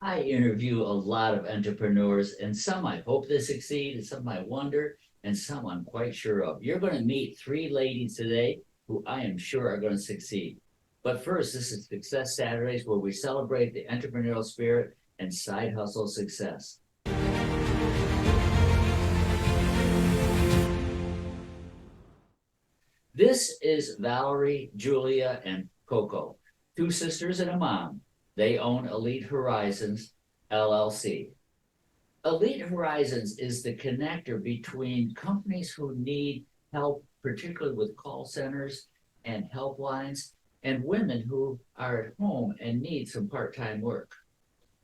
I interview a lot of entrepreneurs, and some I hope they succeed, and some I wonder, and some I'm quite sure of. You're going to meet three ladies today who I am sure are going to succeed. But first, this is Success Saturdays, where we celebrate the entrepreneurial spirit and side hustle success. This is Valerie, Julia, and Coco, two sisters and a mom. They own Elite Horizons LLC. Elite Horizons is the connector between companies who need help, particularly with call centers and helplines, and women who are at home and need some part-time work.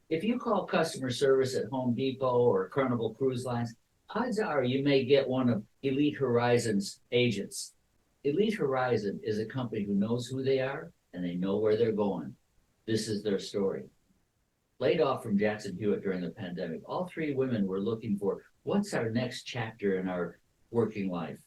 If you call customer service at Home Depot or Carnival Cruise Lines, odds are you may get one of Elite Horizons agents. Elite Horizon is a company who knows who they are and they know where they're going. This is their story. Laid off from Jackson Hewitt during the pandemic, all three women were looking for what's our next chapter in our working life.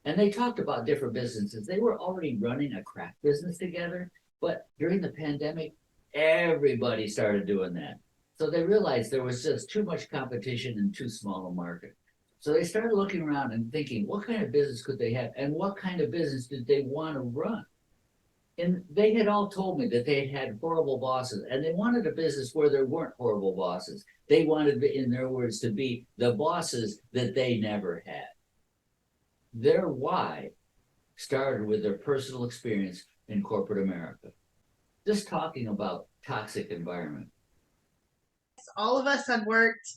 And they talked about different businesses. They were already running a craft business together, but during the pandemic, everybody started doing that. So they realized there was just too much competition and too small a market. So they started looking around and thinking, what kind of business could they have? And what kind of business did they want to run? And they had all told me that they had horrible bosses, and they wanted a business where there weren't horrible bosses. They wanted, in their words, to be the bosses that they never had. Their why started with their personal experience in corporate America. Just talking about toxic environment. All of us had worked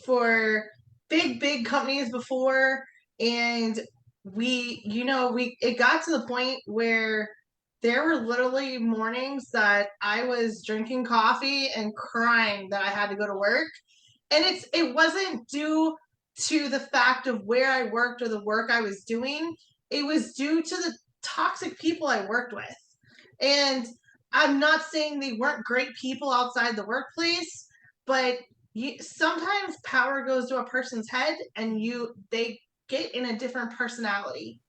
for big companies before, and it got to the point where there were literally mornings that I was drinking coffee and crying that I had to go to work. And it wasn't due to the fact of where I worked or the work I was doing. It was due to the toxic people I worked with. And I'm not saying they weren't great people outside the workplace, but sometimes power goes to a person's head and they get in a different personality.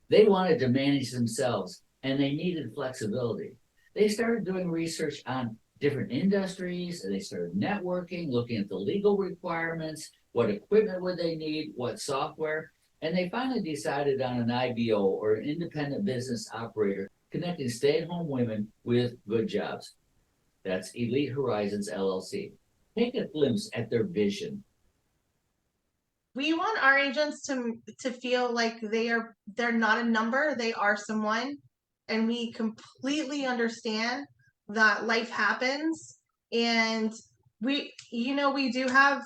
They wanted to manage themselves and they needed flexibility. They started doing research on different industries, and they started networking, looking at the legal requirements, what equipment would they need, what software, and they finally decided on an IBO, or an independent business operator, connecting stay-at-home women with good jobs. That's Elite Horizons LLC. Take a glimpse at their vision. We want our agents to feel like they're not a number, they are someone, and we completely understand that life happens, and we do have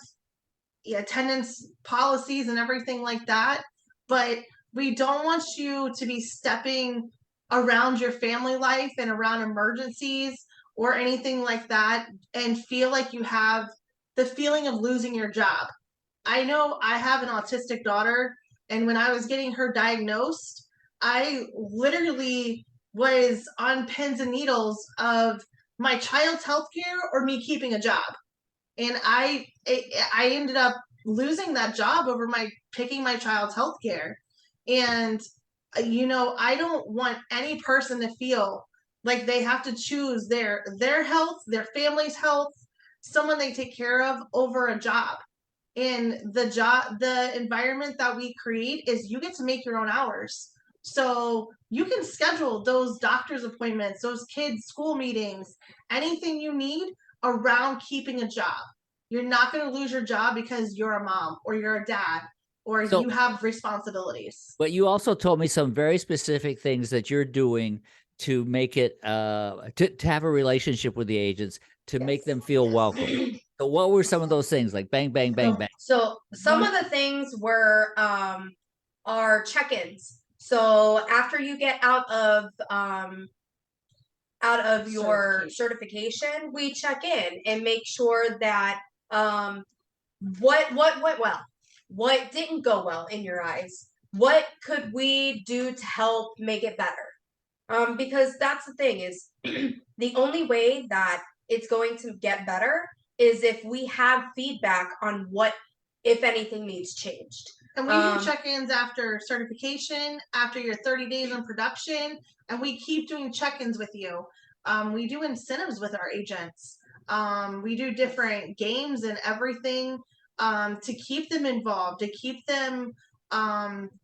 attendance policies and everything like that, but we don't want you to be stepping around your family life and around emergencies or anything like that and feel like you have the feeling of losing your job. I know I have an autistic daughter, and when I was getting her diagnosed, I literally was on pins and needles of my child's healthcare or me keeping a job. And I ended up losing that job over my picking my child's healthcare. And I don't want any person to feel like they have to choose their health, their family's health, someone they take care of over a job. And the environment that we create is you get to make your own hours. So you can schedule those doctor's appointments, those kids' school meetings, anything you need around keeping a job. You're not going to lose your job because you're a mom or you're a dad or you have responsibilities. But you also told me some very specific things that you're doing to make it to have a relationship with the agents, to make them feel welcome. So what were some of those things, like bang, bang, bang, bang? So some of the things were our check-ins. So after you get out of your certification, we check in and make sure that what went well, what didn't go well in your eyes, what could we do to help make it better. Because that's the thing is the only way that it's going to get better is if we have feedback on what, if anything, needs changed. And we do check-ins after certification, after your 30 days in production, and we keep doing check-ins with you. We do incentives with our agents. We do different games and everything to keep them involved, to keep them,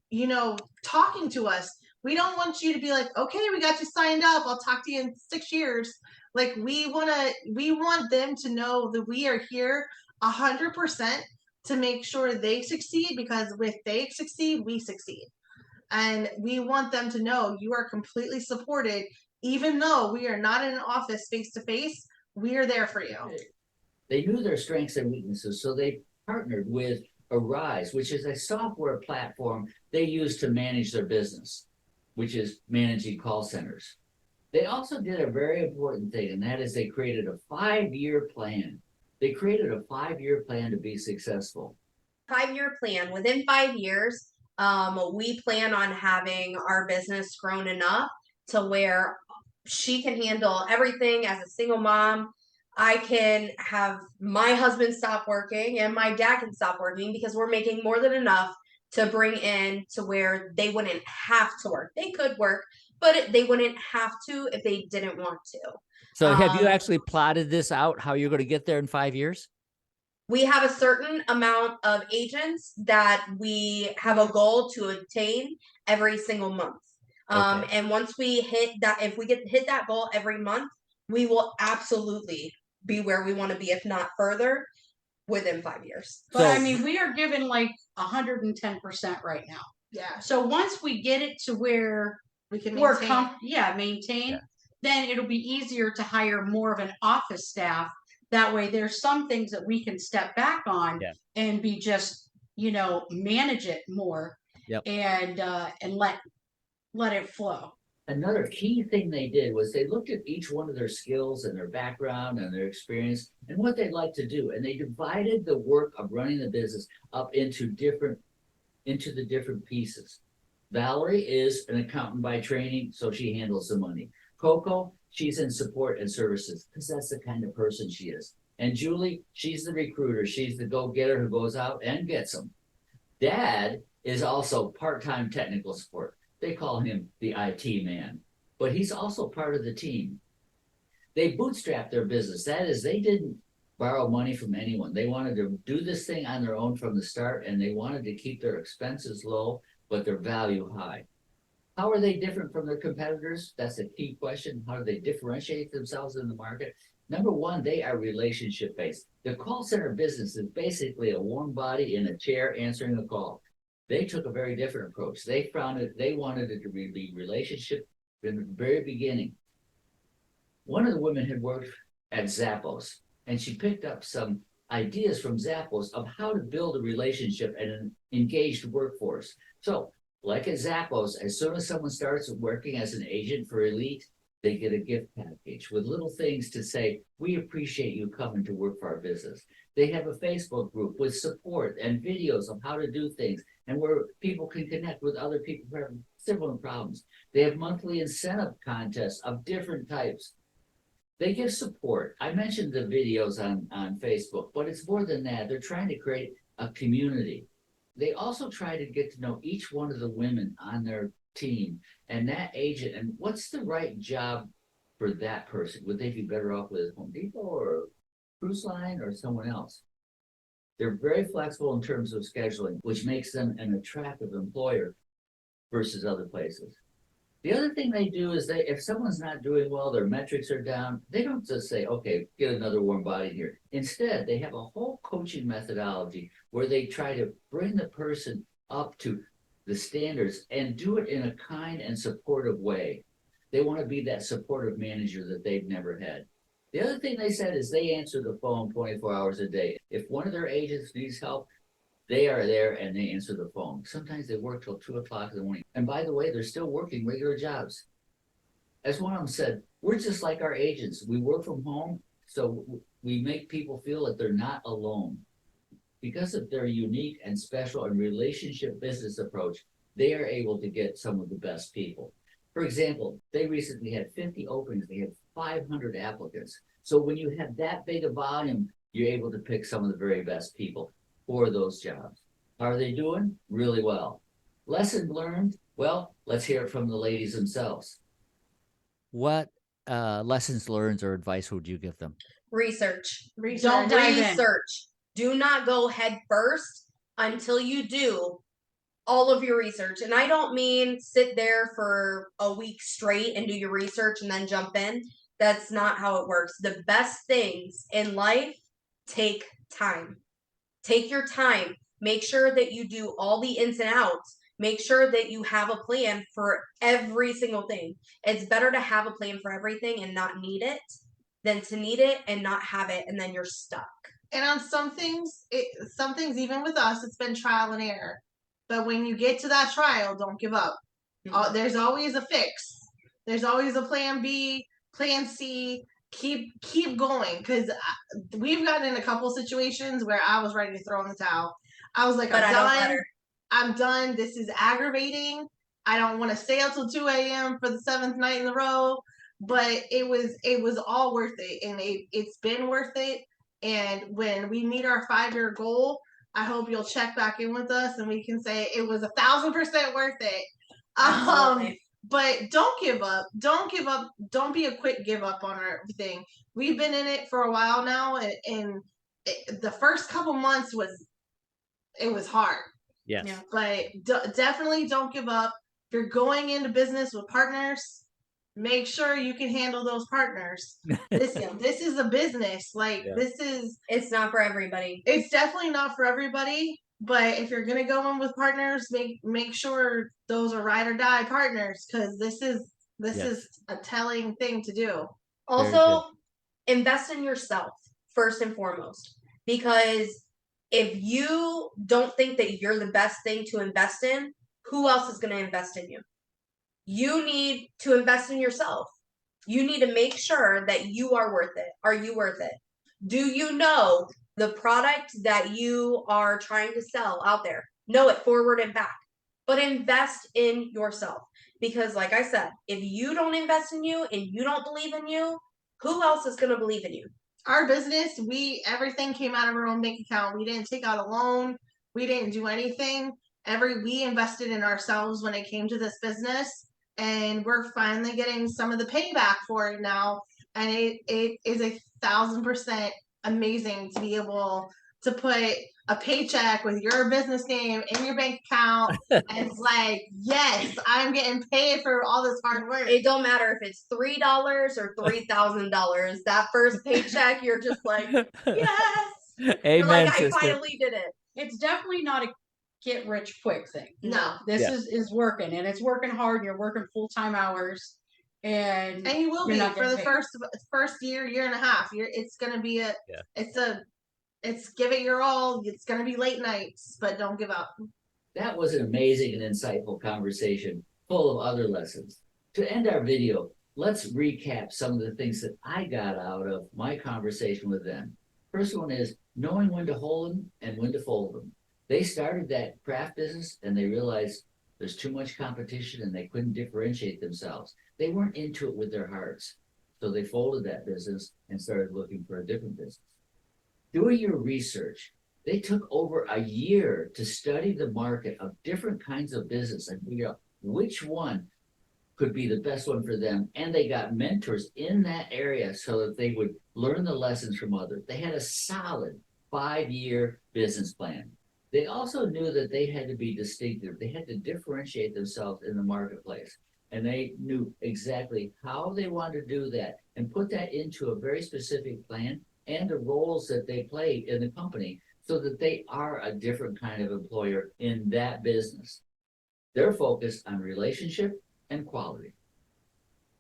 you know, talking to us. We don't want you to be like, okay, we got you signed up. I'll talk to you in 6 years. Like we want them to know that we are here 100% to make sure they succeed, because if they succeed, we succeed. And we want them to know you are completely supported, even though we are not in an office face to face. We are there for you. They knew their strengths and weaknesses, so they partnered with Arise, which is a software platform they use to manage their business, which is managing call centers. They also did a very important thing, and that is they created a 5-year plan. They created a 5-year plan to be successful. 5-year plan. Within 5 years, we plan on having our business grown enough to where she can handle everything as a single mom. I can have my husband stop working and my dad can stop working, because we're making more than enough to bring in to where they wouldn't have to work. They could work, but they wouldn't have to if they didn't want to. So have you actually plotted this out, how you're going to get there in 5 years? We have a certain amount of agents that we have a goal to obtain every single month. Okay. And once we hit that, if we hit that goal every month, we will absolutely be where we want to be, if not further, within 5 years. But So- I mean, we are given like 110% right now. Yeah, So once we get it to where we can we're maintain. maintain, Yeah. then it'll be easier to hire more of an office staff. That way there's some things that we can step back on Yeah. and be just, you know, manage it more. Yep. And let it flow. Another key thing they did was they looked at each one of their skills and their background and their experience and what they'd like to do. And they divided the work of running the business up into the different pieces. Valerie is an accountant by training, so she handles the money. Coco, she's in support and services, because that's the kind of person she is. And Julie, she's the recruiter. She's the go-getter who goes out and gets them. Dad is also part-time technical support. They call him the IT man, but he's also part of the team. They bootstrapped their business. That is, they didn't borrow money from anyone. They wanted to do this thing on their own from the start, and they wanted to keep their expenses low, but their value high. How are they different from their competitors? That's a key question. How do they differentiate themselves in the market? Number one, they are relationship-based. The call center business is basically a warm body in a chair answering a call. They took a very different approach. They wanted it to be relationship from the very beginning. One of the women had worked at Zappos, and she picked up some ideas from Zappos of how to build a relationship and an engaged workforce. So, like at Zappos, as soon as someone starts working as an agent for Elite, they get a gift package with little things to say, we appreciate you coming to work for our business. They have a Facebook group with support and videos of how to do things, and where people can connect with other people who have similar problems. They have monthly incentive contests of different types. They give support. I mentioned the videos on Facebook, but it's more than that. They're trying to create a community. They also try to get to know each one of the women on their team and that agent, and what's the right job for that person. Would they be better off with Home Depot or Cruise Line or someone else? They're very flexible in terms of scheduling, which makes them an attractive employer versus other places. The other thing they do is if someone's not doing well, their metrics are down, they don't just say, okay, get another warm body here. Instead, they have a whole coaching methodology where they try to bring the person up to the standards and do it in a kind and supportive way. They want to be that supportive manager that they've never had. The other thing they said is they answer the phone 24 hours a day. If one of their agents needs help, they are there and they answer the phone. Sometimes they work till 2 o'clock in the morning. And by the way, they're still working regular jobs. As one of them said, we're just like our agents. We work from home, so we make people feel that they're not alone. Because of their unique and special and relationship business approach, they are able to get some of the best people. For example, they recently had 50 openings. They had 500 applicants. So when you have that big a volume, you're able to pick some of the very best people for those jobs. How are they doing? Really well. Lesson learned? Well, let's hear it from the ladies themselves. What lessons learned or advice would you give them? Research. Don't dive in. Research. Do not go head first until you do all of your research. And I don't mean sit there for a week straight and do your research and then jump in. That's not how it works. The best things in life take time. Take your time. Make sure that you do all the ins and outs. Make sure that you have a plan for every single thing. It's better to have a plan for everything and not need it than to need it and not have it, and then you're stuck. And on some things, even with us, it's been trial and error. But when you get to that trial, don't give up. There's always a fix. There's always a plan B, plan C. Keep going, because we've gotten in a couple situations where I was ready to throw in the towel. I was like, I'm done. This is aggravating. I don't want to stay up till 2 a.m. for the 7th night in a row. But it was all worth it, and it's been worth it. And when we meet our 5-year goal, I hope you'll check back in with us and we can say it was 1,000% worth it. But don't give up. Don't give up. Don't be a quick give up on everything. We've been in it for a while now, and the first couple months it was hard. Yes. Yeah. But definitely don't give up. If you're going into business with partners, make sure you can handle those partners. This is a business. It's not for everybody. It's definitely not for everybody. But if you're gonna go in with partners, make sure those are ride or die partners, because this is a telling thing to do. Also, invest in yourself first and foremost, because if you don't think that you're the best thing to invest in, who else is going to invest in you? You need to invest in yourself. You need to make sure that you are worth it. Are you worth it? Do you know the product that you are trying to sell out there? Know it forward and back. But invest in yourself. Because like I said, if you don't invest in you and you don't believe in you, who else is going to believe in you? Our business, everything came out of our own bank account. We didn't take out a loan. We didn't do anything. We invested in ourselves when it came to this business. And we're finally getting some of the payback for it now. And it is 1,000% amazing to be able to put a paycheck with your business name in your bank account. And it's like, yes, I'm getting paid for all this hard work. It don't matter if it's $3 or $3,000. That first paycheck, you're just like, yes. Amen. You're like, I sister. finally did it. It's definitely not a get rich quick thing. No. This is working, and it's working hard. You're working full-time hours, and you will be for the first year and a half. It's gonna be it's give it your all. It's gonna be late nights, but don't give up. That was an amazing and insightful conversation full of other lessons. To end our video, let's recap some of the things that I got out of my conversation with them. First one is knowing when to hold them and when to fold them. They started that craft business and they realized there's too much competition and they couldn't differentiate themselves. They weren't into it with their hearts. So they folded that business and started looking for a different business. Doing your research, they took over a year to study the market of different kinds of business and figure out which one could be the best one for them. And they got mentors in that area so that they would learn the lessons from others. They had a solid 5-year business plan. They also knew that they had to be distinctive. They had to differentiate themselves in the marketplace. And they knew exactly how they wanted to do that and put that into a very specific plan and the roles that they play in the company so that they are a different kind of employer in that business. They're focused on relationship and quality.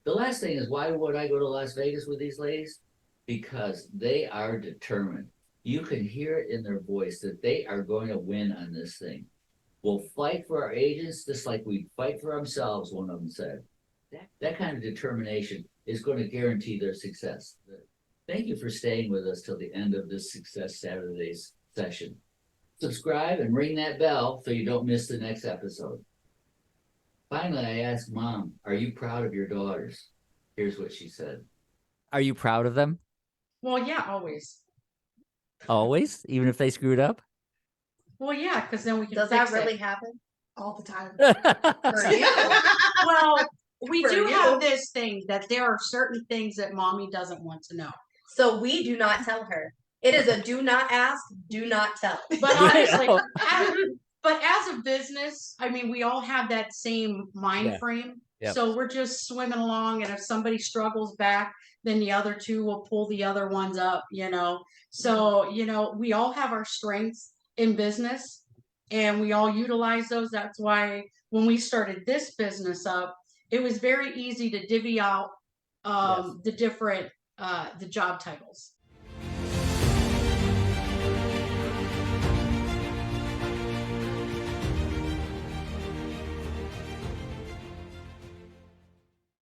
The last thing is, why would I go to Las Vegas with these ladies? Because they are determined. You can hear it in their voice that they are going to win on this thing. We'll fight for our agents just like we fight for ourselves, one of them said. That kind of determination is going to guarantee their success. Thank you for staying with us till the end of this Success Saturdays session. Subscribe and ring that bell so you don't miss the next episode. Finally, I asked Mom, are you proud of your daughters? Here's what she said. Are you proud of them? Well, yeah, always. Always? Even if they screwed up? Well, yeah, because then we can Does fix that really it. happen? All the time. For you? Well, we For do you. have this thing that there are certain things that mommy doesn't want to know. So we do not tell her. It is a do not ask, do not tell. But honestly, Oh. but as a business, I mean, we all have that same mind Yeah. frame. Yep. So we're just swimming along, and if somebody struggles back, then the other two will pull the other ones up, you know. So, you know, we all have our strengths in business and we all utilize those. That's why when we started this business up, it was very easy to divvy out the different the job titles.